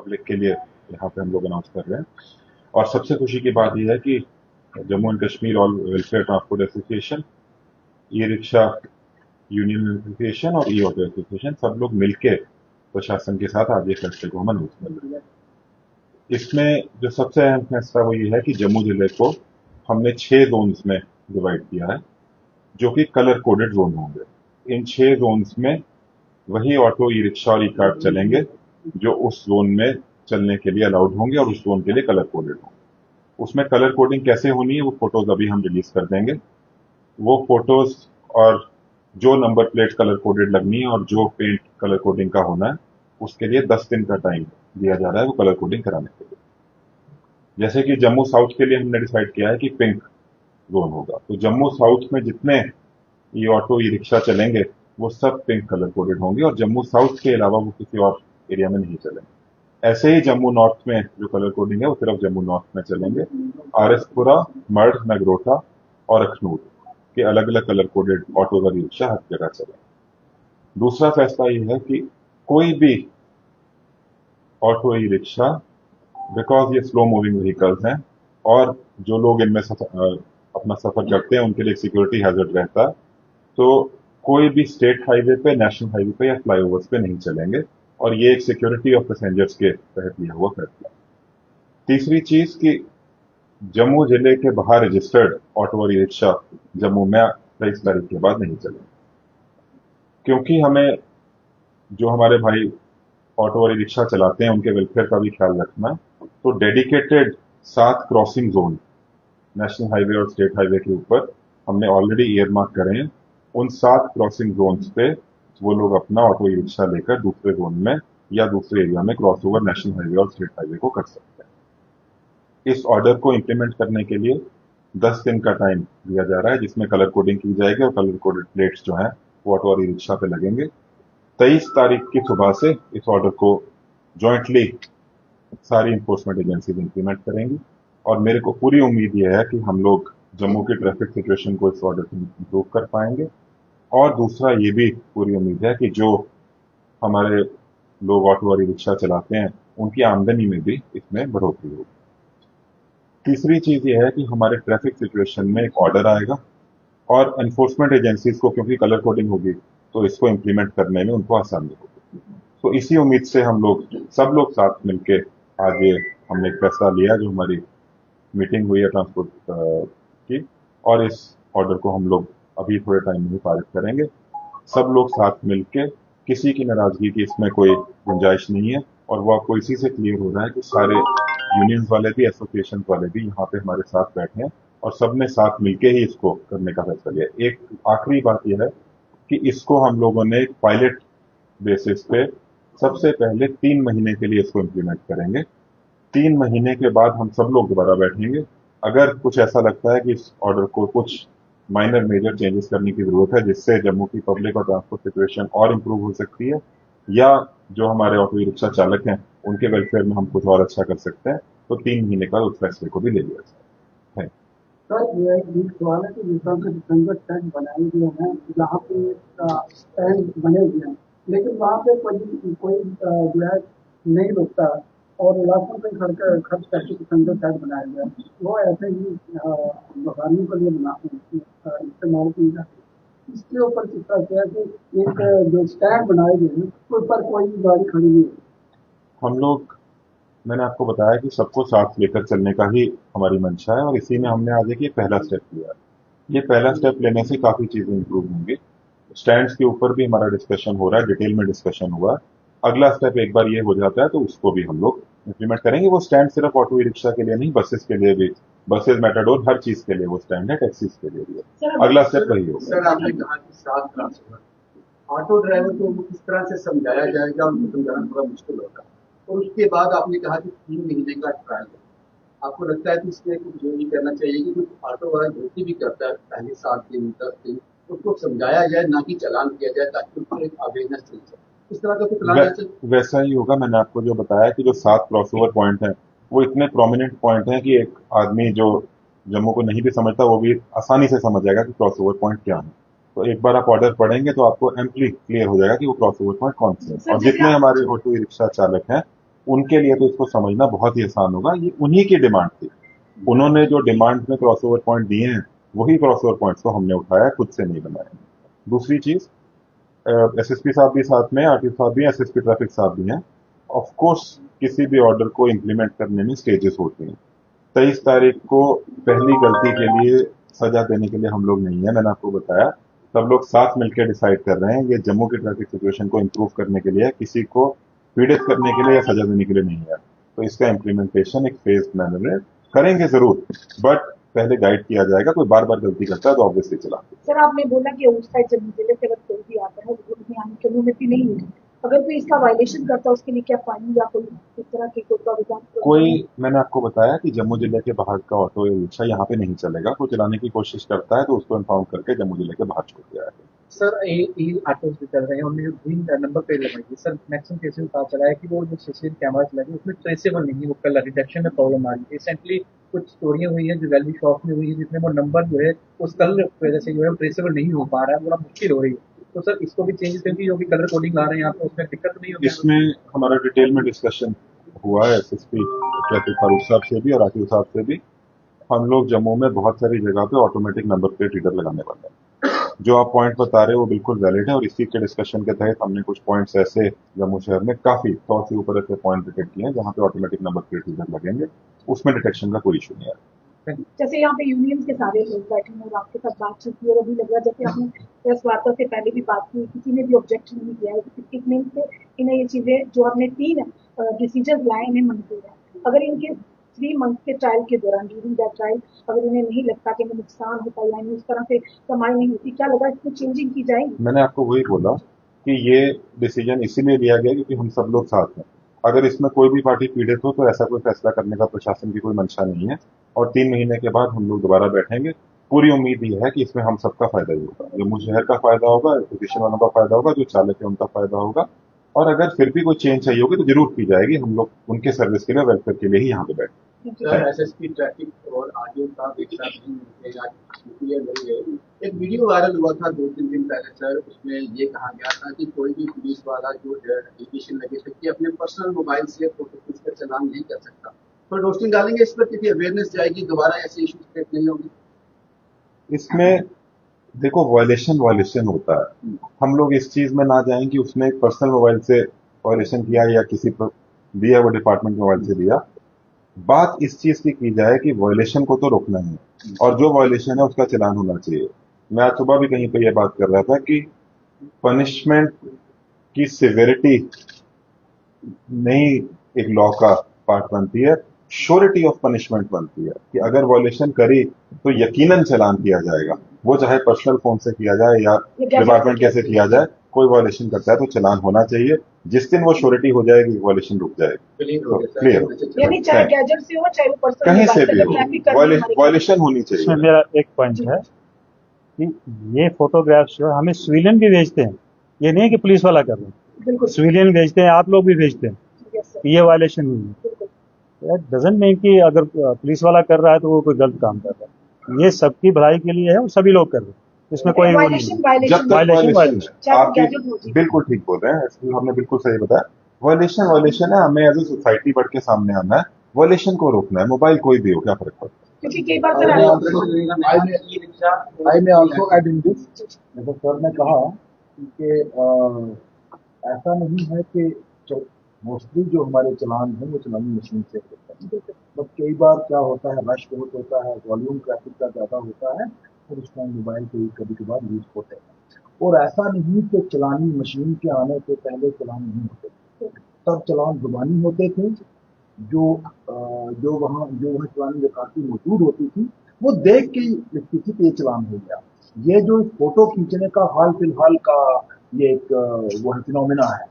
Public के लिए यहाँ पे हम लोग अनाउंस कर रहे हैं। और सबसे खुशी की बात यह है कि Jammu and Kashmir all welfare transport association, e rickshaw union association और ई ऑटो एसोसिएशन सब लोग मिलकर प्रशासन के साथ आज ये फैसले को हम अनाउंस कर रहे हैं। इसमें जो सबसे अहम फैसला वो ये है कि जम्मू जिले को हमने 6 जोन्स में डिवाइड किया है, जो कि कलर कोडेड जोन होंगे। इन 6 जोन्स में वही ऑटो, ई रिक्शा और ई कार्ट चलेंगे जो उस जोन में चलने के लिए अलाउड होंगे और उस जोन के लिए कलर कोडेड होंगे। उसमें कलर कोडिंग कैसे होनी है वो फोटोज अभी हम रिलीज कर देंगे। वो फोटोज और जो नंबर प्लेट कलर कोडेड लगनी है और जो पेंट कलर कोडिंग का होना है, उसके लिए 10 दिन का टाइम दिया जा रहा है वो कलर कोडिंग कराने के लिए। जैसे कि जम्मू साउथ के लिए हमने डिसाइड किया है कि पिंक जोन होगा, तो जम्मू साउथ में जितने ये ऑटो, ई रिक्शा चलेंगे वो सब पिंक कलर कोडेड होंगे और जम्मू साउथ के अलावा वो किसी और एरिया में नहीं चलेंगे। ऐसे ही जम्मू नॉर्थ में जो कलर कोडिंग है वो सिर्फ जम्मू नॉर्थ में चलेंगे। आरएसपुरा, मर्ड, नगरोटा और अखनूर के अलग अलग कलर कोडेड ऑटो और ई रिक्शा हर जगह चलेंगे। दूसरा फैसला ये है कि कोई भी ऑटो, ई रिक्शा, बिकॉज ये स्लो मूविंग व्हीकल्स हैं और जो लोग इनमें अपना सफर करते हैं उनके लिए सिक्योरिटी हैजर्ड रहता है, तो कोई भी स्टेट हाईवे पे, नेशनल हाईवे पे या फ्लाईओवर्स पे नहीं चलेंगे और ये एक सिक्योरिटी ऑफ पैसेंजर्स के तहत लिया हुआ फैसला। तीसरी चीज कि जम्मू जिले के बाहर रजिस्टर्ड ऑटो और ई रिक्शा जम्मू में 23 तारीख के बाद नहीं चलेंगे, क्योंकि हमें जो हमारे भाई ऑटो और ई रिक्शा चलाते हैं उनके वेलफेयर का भी ख्याल रखना है। तो dedicated 7 crossing zone national highway और स्टेट हाईवे के ऊपर हमने ऑलरेडी ईयर मार्क करे हैं। उन 7 क्रॉसिंग जोन्स पे वो लोग अपना ऑटो, ई रिक्शा लेकर दूसरे जोन में या दूसरे एरिया में क्रॉस ओवर नेशनल हाईवे और स्टेट हाईवे को कर सकते हैं। इस ऑर्डर को इंप्लीमेंट करने के लिए 10 दिन का टाइम दिया जा रहा है, जिसमें कलर कोडिंग की जाएगी और कलर कोडेड प्लेट्स जो हैं वो ऑटो और ई रिक्शा पे लगेंगे। 23 तारीख की सुबह से इस ऑर्डर को जॉइंटली सारी इंफोर्समेंट एजेंसीज इंप्लीमेंट करेंगी और मेरे को पूरी उम्मीद यह है कि हम लोग जम्मू की ट्रैफिक सिचुएशन को इस ऑर्डर से इंप्रूव कर पाएंगे। और दूसरा ये भी पूरी उम्मीद है कि जो हमारे लोग ऑटो और ई रिक्शा चलाते हैं उनकी आमदनी में भी इसमें बढ़ोतरी होगी। तीसरी चीज ये है कि हमारे ट्रैफिक सिचुएशन में एक ऑर्डर आएगा और एनफोर्समेंट एजेंसीज को, क्योंकि कलर कोडिंग होगी, तो इसको इंप्लीमेंट करने में उनको आसानी होगी। तो इसी उम्मीद से हम लोग सब लोग साथ मिलके आज ये हमने एक फैसला लिया, जो हमारी मीटिंग हुई है ट्रांसपोर्ट की, और इस ऑर्डर को हम लोग अभी थोड़े टाइम में ही पारित करेंगे। सब लोग साथ मिलके, किसी की नाराजगी की इसमें कोई गुंजाइश नहीं है और वो आपको इसी से क्लियर हो रहा है कि सारे यूनियंस वाले भी, एसोसिएशन वाले भी यहाँ पे हमारे साथ बैठे हैं और सबने साथ मिलके ही इसको करने का फैसला लिया। एक आखिरी बात यह है कि इसको हम लोगों ने पायलट बेसिस पे सबसे पहले 3 महीने के लिए इसको इम्प्लीमेंट करेंगे। 3 महीने के बाद हम सब लोग दोबारा बैठेंगे। अगर कुछ ऐसा लगता है कि इस ऑर्डर को कुछ माइनर मेजर चेंजेस करने की जरूरत है जिससे जम्मू की पब्लिक और ट्रांसपोर्ट सिचुएशन और इम्प्रूव हो सकती है, या जो हमारे ऑटो ई रिक्शा चालक हैं उनके वेलफेयर में हम कुछ और अच्छा कर सकते हैं, तो 3 महीने का उस फैसले को भी ले लिया जाए। सर, ये एक सवाल है कि जिस तरह से डिफेंडर टैंक बनाए गए हैं, जहाँ पे टैंक बने हुए हैं, लेकिन वहाँ पे कोई जो है नहीं रुकता और लाखों पे खर्च करके डिफेंडर टैंक बनाया गया है। वो ऐसे ही गाड़ियों के लिए इस्तेमाल की जाती है। इसके ऊपर किस तरह से है कि एक जो स्टैंड बनाए गए हैं उस पर कोई गाड़ी खड़ी नहीं है। हम लोग, मैंने आपको बताया कि सबको साथ लेकर चलने का ही हमारी मंशा है और इसी में हमने आज एक ये पहला स्टेप लिया है। ये पहला स्टेप लेने से काफी चीजें इंप्रूव होंगी। स्टैंड्स के ऊपर भी हमारा डिस्कशन हो रहा है, डिटेल में डिस्कशन हुआ है। अगला स्टेप एक बार ये हो जाता है तो उसको भी हम लोग इंप्लीमेंट करेंगे। वो स्टैंड सिर्फ ऑटो ई रिक्शा के लिए नहीं, बसेस के लिए भी, बसेस, मेटाडोर, हर चीज के लिए वो स्टैंड है, टैक्सीज के लिए भी है। अगला स्टेप वही होगा। सर, आपने कहा कि 7 क्लास ऑटो ड्राइवर को किस तरह से समझाया जाएगा, उनको समझाना थोड़ा मुश्किल होगा। और उसके बाद आपने कहा कि 3 महीने का ट्रायल है। आपको लगता है कि इसमें कुछ ये करना चाहिए कि कुछ ऑटो वाला ड्यूटी भी करता है पहले 7 दिन 10 दिन, उसको समझाया जाए, ना कि चालान किया जाए, ताकि उसको एक अवेयरनेस चल जाए। इस तरह का कुछ प्लान वैसा ही होगा। मैंने आपको जो बताया कि जो 7 क्रॉसओवर पॉइंट हैं वो इतने प्रोमिनेंट पॉइंट हैं कि एक आदमी जो जम्मू को नहीं भी समझता वो भी आसानी से समझ जाएगा कि क्रॉसओवर पॉइंट क्या है। तो एक बार आप ऑर्डर पढ़ेंगे तो आपको एम्पली क्लियर हो जाएगा कि वो क्रॉसओवर पॉइंट कौन से हैं। और जितने हमारे ऑटो ई रिक्शा चालक हैं उनके लिए तो इसको समझना बहुत ही आसान होगा। ये उन्हीं की डिमांड थी, उन्होंने जो डिमांड में क्रॉसओवर पॉइंट दिए हैं वही क्रॉसओवर पॉइंट्स को हमने उठाया, खुद से नहीं बनाया। दूसरी चीज, एसएसपी साहब भी साथ में, आरटीओ साहब भी, एसएसपी ट्रैफिक साहब भी हैं। ऑफ कोर्स किसी भी ऑर्डर को इम्प्लीमेंट करने में स्टेजेस होते हैं। 23 तारीख को पहली गलती के लिए सजा देने के लिए हम लोग नहीं है, मैंने आपको बताया। सब लोग साथ मिलकर डिसाइड कर रहे हैं। ये जम्मू की ट्रैफिक सिचुएशन को इम्प्रूव करने के लिए है, किसी को पीड़ित करने के लिए या सजा देने के लिए नहीं है। तो इसका इम्प्लीमेंटेशन एक फेज मैनर में करेंगे जरूर, बट पहले गाइड किया जाएगा। कोई बार बार गलती करता है तो ऑब्वियसली चला। सर आपने बोला कि उस साइड जम्मू जिले से अगर कोई भी आता है तो उसमें आने की अनुमति नहीं होगी, अगर कोई इसका वायलेशन करता है उसके लिए क्या फाइन या कोई इस तरह की कोई प्रावधान? कोई, मैंने आपको बताया कि जम्मू जिले के बाहर का ऑटो या रिक्शा यहाँ पे नहीं चलेगा। कोई चलाने की कोशिश करता है तो उसको इन्फॉर्म करके जम्मू जिले के बाहर छोड़ दिया जाएगा। सर ये ऑटोज भी चल रहे हैं, उन्होंने जो ग्रीन नंबर प्लेट लगाई है सर, मैक्सिमम केसेस में पता चला है कि वो जो सीसीटीवी कैमरा लगे उसमें ट्रेसेबल नहीं है, वो कलर डिटेक्शन में प्रॉब्लम आ रही है। रिसेंटली कुछ स्टोरियां हुई है जो वैल्यू शॉप में हुई है, जिसमें वो नंबर जो है उस कलर की वजह से जो है ट्रेसेबल नहीं हो पा रहा है, बड़ा मुश्किल हो रही है। तो सर इसको भी चेंज करके जो भी कलर कोडिंग ला रहे हैं आप, तो उसमें दिक्कत नहीं होगी? इसमें हमारा डिटेल में डिस्कशन हुआ है एसएसपी ट्रैफिक फारूक साहब से भी और आकिब साहब से भी। हम लोग जम्मू में बहुत सारी जगह पे ऑटोमेटिक नंबर प्लेट रीडर लगाने वाले हैं। जो आप पॉइंट बता रहे हो वो बिल्कुल वैलिड है, और इसी के डिस्कशन के तहत हमने कुछ पॉइंट्स ऐसे जम्मू शहर में काफी 100 से ऊपर ऐसे पॉइंट डिटेक्ट किए हैं जहाँ पे ऑटोमेटिक नंबर प्लेट रीडर लगेंगे। उसमें डिटेक्शन का कोई इशू नहीं है। जैसे यहाँ पे यूनियन के सारे लोग बैठे हैं और आपके साथ बातचीत की, और अभी लग रहा है जैसे आपने प्रेस वार्ता से पहले भी बात की, किसी ने भी ऑब्जेक्शन नहीं किया है, इट मीन से इन्हें ये चीजें जो आपने 3 डिसीजन लाए इन्हें मंजूर है। अगर इनके 3 मंथ के ट्रायल के दौरान, ड्यूरिंग दैट ट्रायल, अगर इन्हें नहीं लगता कि इन्हें नुकसान होता या इन्हें उस तरह से कमाई नहीं होती, क्या लगा इसमें चेंजिंग की जाएगी? मैंने आपको वही बोला कि ये डिसीजन इसीलिए लिया गया क्योंकि हम सब लोग साथ हैं। अगर इसमें कोई भी पार्टी पीड़ित हो तो ऐसा कोई फैसला करने का प्रशासन की कोई मंशा नहीं है, और 3 महीने के बाद हम लोग दोबारा बैठेंगे। पूरी उम्मीद ये है कि इसमें हम सबका फायदा ही होगा, जम्मू शहर का फायदा होगा, एसोसिएशन वालों का फायदा होगा, जो चालक है उनका फायदा होगा। और अगर फिर भी कोई चेंज चाहिए होगी तो जरूर की जाएगी। हम लोग उनके सर्विस के लिए, वेलफेयर के लिए ही यहाँ पे बैठे। सर एसएसपी ट्रैफिक और आरटीओ साहब एक साथ नहीं मिलते, आज क्लियर नहीं है। एक वीडियो वायरल हुआ था 2-3 दिन पहले सर, उसमें ये कहा गया था कि कोई भी पुलिस वाला जो एप्लीकेशन लगे थे कि अपने पर्सनल मोबाइल से फोटो खींचकर चालान नहीं कर सकता। तो रोशनी डालेंगे इस पर, कितनी अवेयरनेस जाएगी, दोबारा ऐसे इश्यूज क्रिएट नहीं होगी? इसमें देखो, वायलेशन होता है। हम लोग इस चीज में ना जाएं कि उसने पर्सनल मोबाइल से वायलेशन किया या किसी पर दिया, वो डिपार्टमेंट मोबाइल से दिया। बात इस चीज की जाए कि वायलेशन को तो रोकना है, और जो वायलेशन है उसका चालान होना चाहिए। मैं आज सुबह भी कहीं पे ये बात कर रहा था कि पनिशमेंट की सिवियरिटी नहीं एक लॉ का पार्ट बनती है, श्योरिटी ऑफ पनिशमेंट बनती है कि अगर वायलेशन करी तो यकीनन चालान किया जाएगा, वो चाहे पर्सनल फोन से किया जाए या डिपार्टमेंट कैसे किया जाए। कोई वायलेशन करता है तो चालान होना चाहिए। जिस दिन वो श्योरिटी हो जाएगी वायलेशन रुक जाएगी। क्लियर, यानी चाहे गैजेट से हो चाहे वो पर्सनल कहीं से भी ट्रैफिक हो, वायलेशन होनी चाहिए। इसमें मेरा एक पॉइंट है कि ये फोटोग्राफ्स जो हमें सिविलियन भी भेजते हैं, ये नहीं कि पुलिस वाला कर रहे हैं, बिल्कुल सिविलियन भेजते हैं, आप लोग भी भेजते हैं, यस सर, ये वायलेशन नहीं है। बिल्कुल डजंट मीन कि अगर पुलिस वाला कर रहा है तो वो कोई गलत काम कर रहा है। ये सबकी भलाई के लिए है और सभी लोग कर रहे हैं, इसमें कोई वो नहीं वायलेशन है। जब तक वायलेशन वायलेशन है, चाहे आपकी गैजेट हो जी। बिल्कुल ठीक बोल रहे हैं, इसलिए हमने बिल्कुल सही बताया। वायलेशन है, हमें एज ए सोसाइटी बढ़ के सामने आना है, वायलेशन को रोकना है। मोबाइल कोई भी हो, क्या फर्क पड़ता है? क्योंकि कई बार सर आई में ऑल्सो एड इन दिस, जैसे सर ने कहा कि ऐसा नहीं है कि मोस्टली जो हमारे चलान हैं वो चलानी मशीन से होता है, बट कई बार क्या होता है, रश बहुत होता है, वॉल्यूम ट्रैफिक का ज़्यादा होता है, और उस टाइम मोबाइल के कभी कभार यूज होते हैं। और ऐसा नहीं कि चलानी मशीन के आने से पहले चलान नहीं होते, तब चलान जुबानी होते थे। जो वहाँ चलानी रिकॉर्डिंग मौजूद होती थी वो देख के लिखती थी कि ये चलान हो गया। ये जो फोटो खींचने का हाल फिलहाल का ये एक वो फिनोमिना है,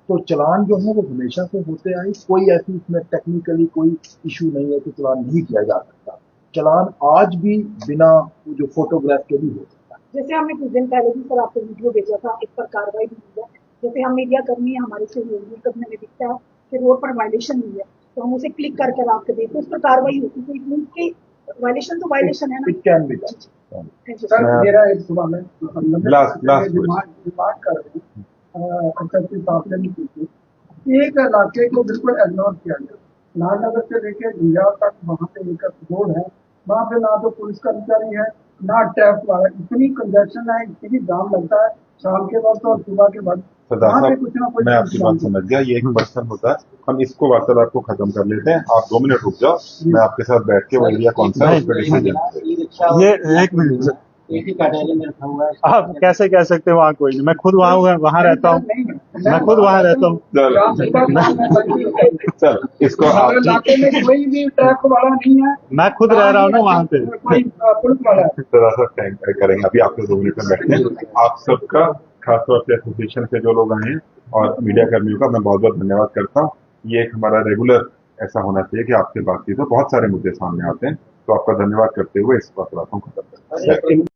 तो चलान जो है वो हमेशा से होते आए, कोई ऐसी इसमें टेक्निकली कोई इशू नहीं है कि चलान नहीं किया जा सकता। चलान आज भी बिना जो फोटोग्राफ के भी हो सकता है। जैसे हमने कुछ दिन पहले भी सर आपको वीडियो भेजा था, इस पर कार्रवाई भी हुई है। जैसे हम मीडिया कर्मी हैं, हमारे से कभी हमें दिखता है कि रोड पर वायलेशन हुई है तो हम उसे क्लिक करके आपको देते, उस पर कार्रवाई होती है। तो इट मीन्स कि वायलेशन तो वायलेशन है ना। It can be done. Thank you sir sir. मेरा एक सुबह में लास्ट डिमांड कर रहे हैं, एसएसपी साहब से नहीं की थी एक इलाके को बिल्कुल इग्नोर किया गया। लालनगर से लेके गुंजाल तक वहाँ पे एक रोड है, वहाँ पे ना तो पुलिस कर्मचारी है ना ट्रैफिक वाला, इतनी कंजेशन है, इतनी जाम लगता है शाम के वक्त और सुबह के वक्त। सरदार वहाँ पे साहब, कुछ ना कुछ मैं आपकी बात समझ गया, ये एक पर्सन होता है, हम इसको वार्तालाप को खत्म कर लेते हैं। आप 2 मिनट रुक जाओ, मैं आपके साथ बैठ के वो एरिया कौन सा है उस पर डिसीजन। ये एक मिनट, आप कैसे कह सकते हैं वहाँ कोई नहीं? मैं खुद वहाँ रहता हूँ, मैं खुद वहाँ रहता हूँ। चल इसको हमारे इलाके में कोई भी ट्रैफिक वाला नहीं है, मैं खुद रह रहा हूँ ना वहाँ पे। कोई पुलिस वाला है। थोड़ा सा टाइम करेंगे, अभी आपके 2 मिनट में बैठते हैं। आप सबका खासतौर से एसोसिएशन से जो लोग आए हैं और मीडिया कर्मियों का मैं बहुत बहुत धन्यवाद करता हूँ। ये एक हमारा रेगुलर ऐसा होना चाहिए कि आपसे बातचीत हो, बहुत सारे मुद्दे सामने आते हैं, तो आपका धन्यवाद करते हुए इस वार्तालाप को खत्म करते हैं।